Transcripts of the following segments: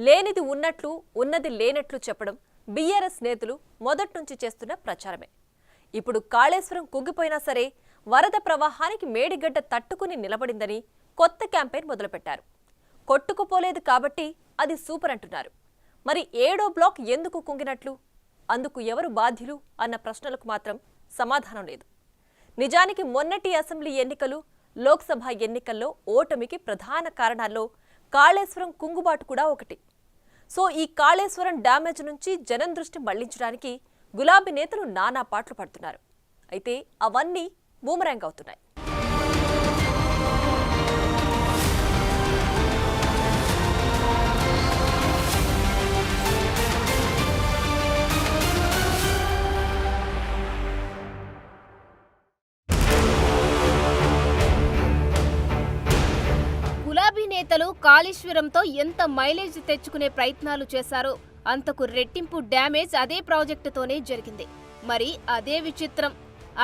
లేనిది ఉన్నట్లు ఉన్నది లేనట్లు చెప్పడం బీఆర్ఎస్ నేతలు మొదట్నుంచి చేస్తున్న ప్రచారమే. ఇప్పుడు కాళేశ్వరం కుంగిపోయినా సరే వరద ప్రవాహానికి మేడిగడ్డ తట్టుకుని నిలబడిందని కొత్త క్యాంపెయిన్ మొదలుపెట్టారు. కొట్టుకుపోలేదు కాబట్టి అది సూపర్ అంటున్నారు. మరి 7వ బ్లాక్ ఎందుకు కుంగినట్లు, అందుకు ఎవరు బాధ్యులు అన్న ప్రశ్నలకు మాత్రం సమాధానం లేదు. నిజానికి మొన్నటి అసెంబ్లీ ఎన్నికలు, లోక్సభ ఎన్నికల్లో ఓటమికి ప్రధాన కారణాల్లో కాళేశ్వరం కుంగుబాటు కూడా ఒకటి. సో ఈ కాళేశ్వరం డ్యామేజ్ నుంచి జనం దృష్టి మళ్లించడానికి గులాబీ నేతలు నానా పాట్లు పడుతున్నారు. అయితే అవన్నీ బూమరాంగ్ అవుతున్నాయి. గులాబీ నేతలు కాళేశ్వరంతో ఎంత మైలేజ్ తెచ్చుకునే ప్రయత్నాలు చేశారో అంతకు రెట్టింపు డ్యామేజ్ అదే ప్రాజెక్టుతోనే జరిగింది. మరి అదే విచిత్రం,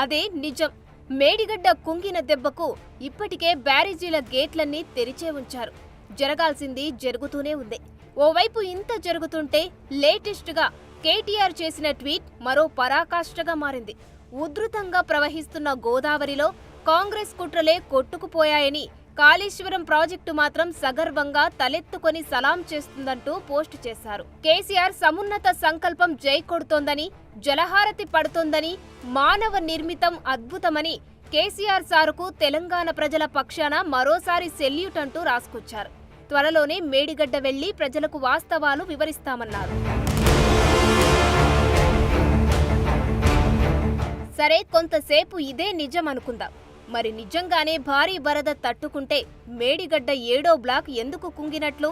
అదే నిజం. మేడిగడ్డ కుంగిన దెబ్బకు ఇప్పటికే బ్యారేజీల గేట్లన్నీ తెరిచే ఉంచారు. జరగాల్సింది జరుగుతూనే ఉంది. ఓవైపు ఇంత జరుగుతుంటే లేటెస్ట్గా కేటీఆర్ చేసిన ట్వీట్ మరో పరాకాష్ఠగా మారింది. ఉధృతంగా ప్రవహిస్తున్న గోదావరిలో కాంగ్రెస్ కుట్రలే కొట్టుకుపోయాయని, కాళేశ్వరం ప్రాజెక్టు మాత్రం సగర్వంగా తలెత్తుకొని సలాం చేస్తుందంటూ పోస్టు చేశారు. కేసీఆర్ సమున్నత సంకల్పం జై కొడుతోందని, జలహారతి పడుతోందని, మానవ నిర్మితం అద్భుతమని కేసీఆర్ సారుకు తెలంగాణ ప్రజల పక్షాన మరోసారి సెల్యూట్ అంటూ రాసుకొచ్చారు. త్వరలోనే మేడిగడ్డ వెళ్లి ప్రజలకు వాస్తవాలు వివరిస్తామన్నారు. సరే, కొంతసేపు ఇదే నిజం అనుకుందాం. మరి నిజంగానే భారీ వరద తట్టుకుంటే మేడిగడ్డ 7వ బ్లాక్ ఎందుకు కుంగినట్లు?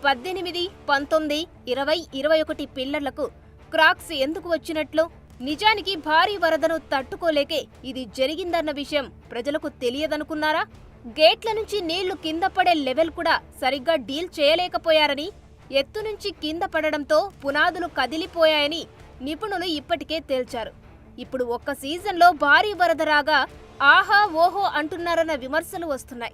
18, 19, 20, 21 పిల్లర్లకు క్రాక్స్ ఎందుకు వచ్చినట్లు? నిజానికి భారీ వరదను తట్టుకోలేకే ఇది జరిగిందన్న విషయం ప్రజలకు తెలియదనుకున్నారా? గేట్ల నుంచి నీళ్లు కింద పడే లెవెల్ కూడా సరిగ్గా డీల్ చేయలేకపోయారని, ఎత్తు నుంచి కింద పడడంతో పునాదులు కదిలిపోయాయని నిపుణులు ఇప్పటికే తేల్చారు. ఇప్పుడు ఒక్క సీజన్లో భారీ వరద రాగా ఆహా ఓహో అంటున్నారన్న విమర్శలు వస్తున్నాయి.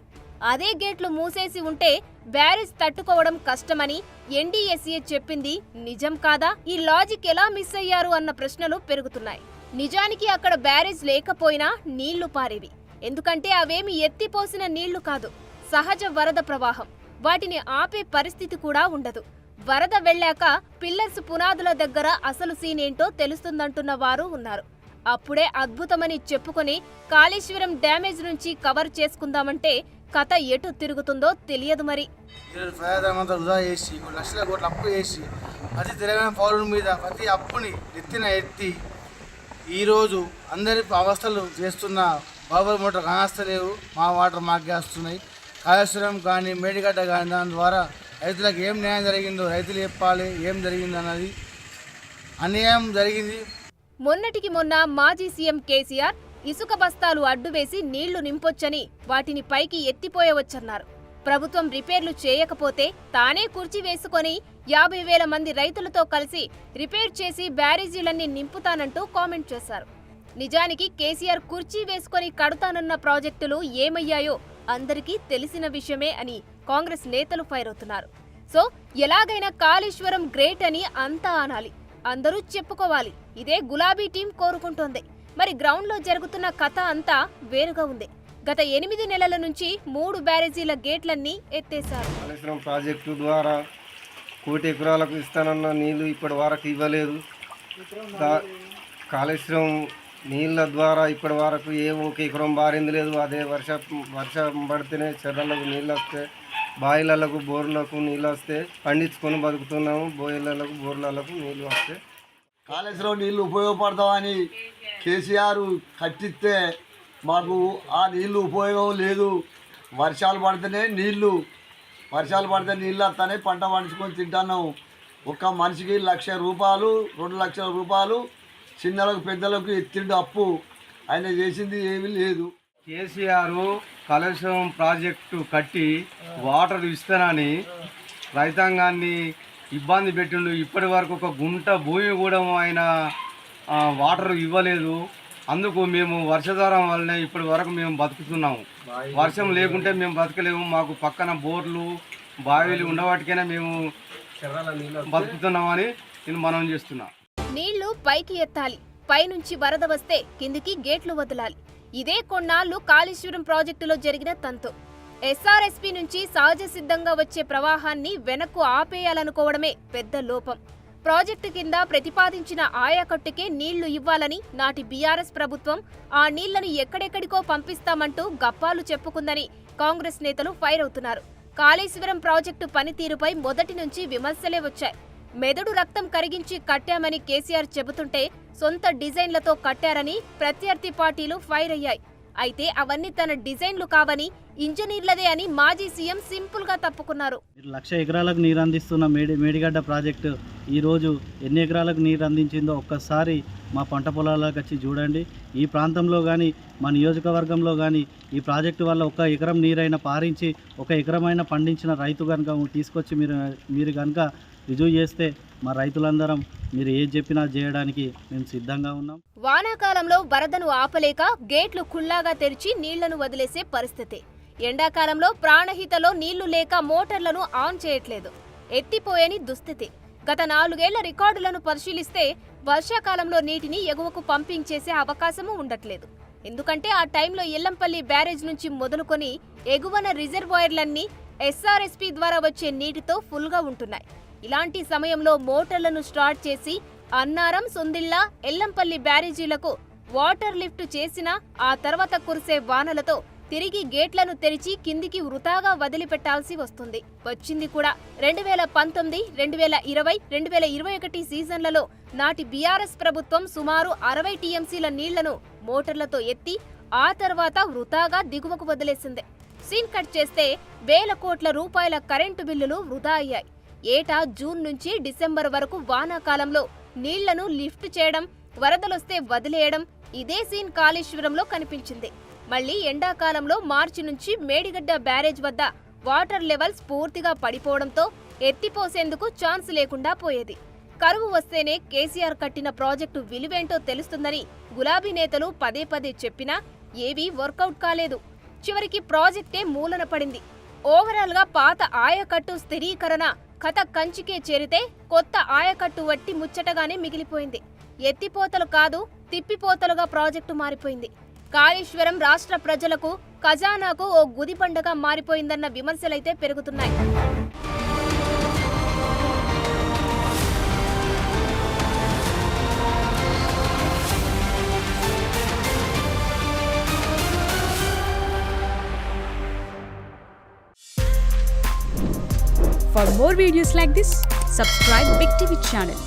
అదే గేట్లు మూసేసి ఉంటే బ్యారేజ్ తట్టుకోవడం కష్టమని ఎన్డీఎస్ఏ చెప్పింది నిజం కాదా? ఈ లాజిక్ ఎలా మిస్ అయ్యారు అన్న ప్రశ్నలు పెరుగుతున్నాయి. నిజానికి అక్కడ బ్యారేజ్ లేకపోయినా నీళ్లు పారేవి. ఎందుకంటే అవేమి ఎత్తిపోసిన నీళ్లు కాదు, సహజ వరద ప్రవాహం. వాటిని ఆపే పరిస్థితి కూడా ఉండదు. వరద వెళ్లాక పిల్లర్స్ పునాదుల దగ్గర అసలు సీనేంటో తెలుస్తుందంటున్న వారు ఉన్నారు. అప్పుడే అద్భుతమని చెప్పుకొని కాళేశ్వరం డ్యామేజ్ నుంచి కవర్ చేసుకుందామంటే కథ ఎటు తిరుగుతుందో తెలియదు. మరి లక్షల కోట్ల అప్పు చేసి ప్రతి తెలంగాణ పౌరుల మీద ప్రతి అప్పుని ఎత్తి ఈరోజు అందరి అవస్థలు చేస్తున్న బాబర్ మోటార్ కానస్తలేవు, మా వాటర్ మాకే వస్తున్నాయి. కాళేశ్వరం కానీ మేడిగడ్డ కానీ దాని ద్వారా రైతులకు ఏం న్యాయం జరిగిందో రైతులు చెప్పాలి. ఏం జరిగింది అన్నది అన్యాయం జరిగింది. మొన్నటికి మొన్న మాజీ సీఎం కేసీఆర్ ఇసుక బస్తాలు అడ్డువేసి నీళ్లు నింపొచ్చని వాటిని పైకి ఎత్తిపోయవచ్చన్నారు. ప్రభుత్వం రిపేర్లు చేయకపోతే తానే కుర్చీ వేసుకొని 50,000 మంది రైతులతో కలిసి రిపేర్ చేసి బ్యారేజీలన్నీ నింపుతానంటూ కామెంట్ చేశారు. నిజానికి కేసీఆర్ కుర్చీ వేసుకొని కడుతానన్న ప్రాజెక్టులు ఏమయ్యాయో అందరికీ తెలిసిన విషయమే అని కాంగ్రెస్ నేతలు ఫైర్ అవుతున్నారు. సో ఎలాగైనా కాళేశ్వరం గ్రేట్ అని అంతా అనాలి, అందరూ చెప్పుకోవాలి. ఇదే గులాబీ టీం కోరుకుంటోంది. మరి గ్రౌండ్లో జరుగుతున్న కథ అంతా వేరుగా ఉంది. గత 8 నెలల నుంచి 3 బ్యారేజీల గేట్లన్నీ ఎత్తేశారు. కాళేశ్వరం ప్రాజెక్టు ద్వారా 1 కోటి ఎకరాలకు ఇస్తానన్న నీళ్లు ఇప్పటి వరకు ఇవ్వలేదు. కాళేశ్వరం నీళ్ళ ద్వారా ఇప్పటి వరకు ఏ 1 ఎకరం బారింది లేదు. అదే వర్షం పడితేనే చెర్రలకు నీళ్ళు వస్తే, బాయిలకు బోర్లకు నీళ్ళు వస్తే పండించుకొని బతుకుతున్నాము. బోయిలకు బోర్లకు నీళ్ళు వస్తే కాళేశ్వరం నీళ్ళు ఉపయోగపడతామని కేసీఆర్ కట్టిస్తే మాకు ఆ నీళ్లు ఉపయోగం లేదు. వర్షాలు పడితే నీళ్ళు వస్తానే పంట పండించుకొని తింటున్నాం. ఒక్క మనిషికి 1,00,000 రూపాయలు 2 లక్షల రూపాయలు చిన్నలకు పెద్దలకు ఎత్తిండు అప్పు. ఆయన చేసింది ఏమీ లేదు. కేసీఆర్ కాళేశ్వరం ప్రాజెక్టు కట్టి వాటర్ ఇస్తానని రైతాంగాన్ని ఇబ్బంది పెట్టిండు. ఇప్పటి వరకు 1 గుంట భూమి కూడా ఆయన వాటర్ ఇవ్వలేదు. అందుకు మేము వర్షాధారం వల్లనే ఇప్పటి వరకు మేము బతుకుతున్నాము. వర్షం లేకుంటే మేము బతకలేము. మాకు పక్కన బోర్లు బావిలు ఉండవాటికైనా మేము బతుకుతున్నామని నేను మనం చేస్తున్నా. నీళ్లు పైకి ఎత్తాలి, పైనుంచి వరద వస్తే కిందికి గేట్లు వదలాలి. ఇదే కొన్నాళ్లు కాళేశ్వరం ప్రాజెక్టులో జరిగిన తంతు. ఎస్ఆర్ఎస్పీ నుంచి సహజ సిద్ధంగా వచ్చే ప్రవాహాన్ని వెనక్కు ఆపేయాలనుకోవడమే పెద్ద లోపం. ప్రాజెక్టు కింద ప్రతిపాదించిన ఆయకట్టుకే నీళ్లు ఇవ్వాలని నాటి బీఆర్ఎస్ ప్రభుత్వం ఆ నీళ్లను ఎక్కడెక్కడికో పంపిస్తామంటూ గప్పాలు చెప్పుకుందని కాంగ్రెస్ నేతలు ఫైర్ అవుతున్నారు. కాళేశ్వరం ప్రాజెక్టు పనితీరుపై మొదటి నుంచి విమర్శలే వచ్చాయి. మెదడు రక్తం కరిగించి కట్టామని కేసీఆర్ చెబుతుంటే సొంత డిజైన్లతో కట్టారని ప్రత్యర్థి పార్టీలు ఫైర్ అయ్యాయి. అయితే అవన్నీ తన డిజైన్లు కావని, ఇంజనీర్లదే అని మాజీ సీఎం సింపుల్ గా తప్పుకున్నారు. 1,00,000 ఎకరాలకు నీరు అందిస్తున్న మేడిగడ్డ ప్రాజెక్టు ఈరోజు ఎన్ని ఎకరాలకు నీరు అందించిందో ఒక్కసారి మా పంట పొలాలకు వచ్చి చూడండి. ఈ ప్రాంతంలో కానీ మా నియోజకవర్గంలో కానీ ఈ ప్రాజెక్టు వల్ల 1 ఎకరం నీరైనా పారించి 1 ఎకరమైనా పండించిన రైతు కనుక తీసుకొచ్చి మీరు కనుక రుజువు చేస్తే మా రైతులందరం మీరు ఏది చెప్పినా చేయడానికి మేము సిద్ధంగా ఉన్నాం. వానాకాలంలో వరదను ఆపలేక గేట్లు ఖుల్లాగా తెరిచి నీళ్లను వదిలేసే పరిస్థితి. ఎండాకాలంలో ప్రాణహితలో నీళ్లు లేక మోటార్లను ఆన్ చేయట్లేదు. ఎత్తిపోయని దుస్థితి. గత 4 ఏళ్ల రికార్డులను పరిశీలిస్తే వర్షాకాలంలో నీటిని ఎగువకు పంపింగ్ చేసే అవకాశమూ ఉండట్లేదు. ఎందుకంటే ఆ టైంలో ఎల్లంపల్లి బ్యారేజ్ నుంచి మొదలుకొని ఎగువన రిజర్వాయర్లన్నీ ఎస్ఆర్ఎస్పీ ద్వారా వచ్చే నీటితో ఫుల్గా ఉంటున్నాయి. ఇలాంటి సమయంలో మోటార్లను స్టార్ట్ చేసి అన్నారం, సుందిల్లా, ఎల్లంపల్లి బ్యారేజీలకు వాటర్ లిఫ్ట్ చేసినా ఆ తర్వాత కురిసే వానలతో తిరిగి గేట్లను తెరిచి కిందికి వృథాగా వదిలిపెట్టాల్సి వస్తుంది. వచ్చింది కూడా 2019, 2020, 2021 సీజన్లలో నాటి బీఆర్ఎస్ ప్రభుత్వం సుమారు 60 టీఎంసీల నీళ్లను మోటార్లతో ఎత్తి ఆ తర్వాత వృథాగా దిగువకు వదిలేసింది. సీన్ కట్ చేస్తే వేల కోట్ల రూపాయల కరెంటు బిల్లులు వృధా అయ్యాయి. ఏటా జూన్ నుంచి డిసెంబర్ వరకు వానాకాలంలో నీళ్లను లిఫ్ట్ చేయడం, వరదలొస్తే వదిలేయడం, ఇదే సీన్ కాళేశ్వరంలో కనిపించింది. మళ్లీ ఎండాకాలంలో మార్చి నుంచి మేడిగడ్డ బ్యారేజ్ వద్ద వాటర్ లెవెల్స్ పూర్తిగా పడిపోవడంతో ఎత్తిపోసేందుకు ఛాన్స్ లేకుండా పోయేది. కరువు వస్తేనే కేసీఆర్ కట్టిన ప్రాజెక్టు విలువేంటో తెలుస్తుందని గులాబీ నేతలు పదే పదే చెప్పినా ఏవీ వర్కౌట్ కాలేదు. చివరికి ప్రాజెక్టే మూలన పడింది. ఓవరాల్ గా పాత ఆయకట్టు స్థిరీకరణ కథ కంచికే చేరితే కొత్త ఆయకట్టు వట్టి ముచ్చటగానే మిగిలిపోయింది. ఎత్తిపోతలు కాదు, తిప్పిపోతలుగా ప్రాజెక్టు మారిపోయింది. కాళేశ్వరం రాష్ట్ర ప్రజలకు, ఖజానాకు ఓ గుదిబండగా మారిపోయిందన్న విమర్శలైతే పెరుగుతున్నాయి. For more videos like this, subscribe Big TV channel.